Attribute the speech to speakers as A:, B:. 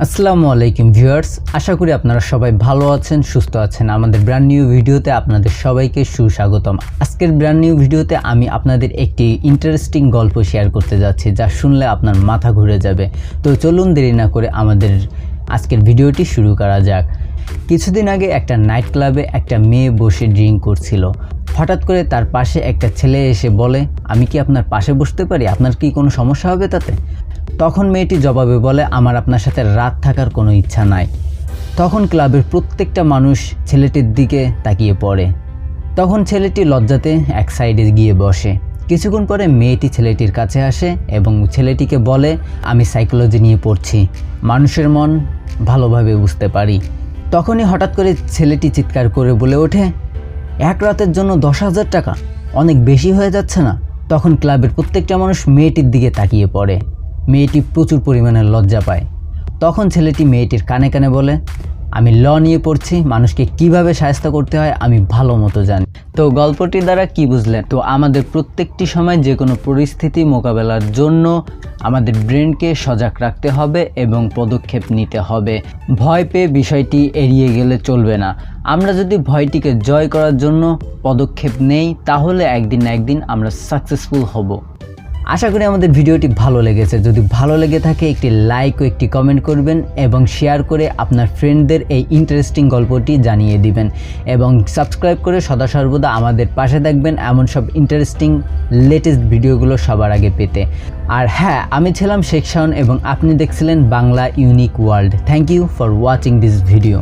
A: আসসালামু আলাইকুম ভিউয়ার্স, আশা করি আপনারা সবাই ভালো আছেন, সুস্থ আছেন। আমাদের ব্র্যান্ড নিউ ভিডিওতে আপনাদের সবাইকে সুস্বাগতম। আজকের ব্র্যান্ড নিউ ভিডিওতে আমি আপনাদের একটি ইন্টারেস্টিং গল্প শেয়ার করতে যাচ্ছি, যা শুনলে আপনার মাথা ঘুরে যাবে। তো চলুন দেরি না করে আমাদের আজকের ভিডিওটি শুরু করা যাক। কিছুদিন আগে একটা নাইট ক্লাবে একটা মেয়ে বসে ড্রিঙ্ক করছিল। হঠাৎ করে তার পাশে একটা ছেলে এসে বলে, আমি কি আপনার পাশে বসতে পারি? আপনার কি কোনো সমস্যা হবে তাতে? তখন মেয়েটি জবাবে বলে, আমার আপনার সাথে রাত থাকার কোনো ইচ্ছা নাই। তখন ক্লাবের প্রত্যেকটা মানুষ ছেলেটির দিকে তাকিয়ে পড়ে। তখন ছেলেটি লজ্জাতে এক সাইডে গিয়ে বসে। কিছুক্ষণ পরে মেয়েটি ছেলেটির কাছে আসে এবং ছেলেটিকে বলে, আমি সাইকোলজি নিয়ে পড়ছি, মানুষের মন ভালোভাবে বুঝতে পারি। তখনই হঠাৎ করে ছেলেটি চিৎকার করে বলে ওঠে, এক রাতের জন্য 10,000 টাকা অনেক বেশি হয়ে যাচ্ছে না? তখন ক্লাবের প্রত্যেকটা মানুষ মেয়েটির দিকে তাকিয়ে পড়ে। মেয়েটি প্রচুর পরিমাণে লজ্জা পায়। তখন ছেলেটি মেয়েটির কানে কানে বলে, আমি ল নিয়ে পড়ছি, মানুষকে কিভাবে শায়েস্তা করতে হয় আমি ভালো মতো জানি। তো গল্পটি দ্বারা কি বুঝলেন? তো আমাদের প্রত্যেকটি সময় যে কোনো পরিস্থিতি মোকাবেলার জন্য আমাদের ব্রেনকে সজাগ রাখতে হবে এবং পদক্ষেপ নিতে হবে। ভয় পেয়ে বিষয়টি এড়িয়ে গেলে চলবে না। আমরা যদি ভয়টিকে জয় করার জন্য পদক্ষেপ নেই, তাহলে একদিন না একদিন আমরা সাকসেসফুল হব। আশা করি আমাদের ভিডিওটি ভালো লেগেছে। যদি ভালো লেগে থাকে একটি লাইক ও একটি কমেন্ট করবেন এবং শেয়ার করে আপনার ফ্রেন্ডদের এই ইন্টারেস্টিং গল্পটি জানিয়ে দিবেন এবং সাবস্ক্রাইব করে সদা সর্বদা আমাদের পাশে থাকবেন এমন সব ইন্টারেস্টিং লেটেস্ট ভিডিওগুলো সবার আগে পেতে। আর হ্যাঁ, আমি ছিলাম শাওন এবং আপনি দেখছিলেন Bangla unique world. Thank you for watching this video.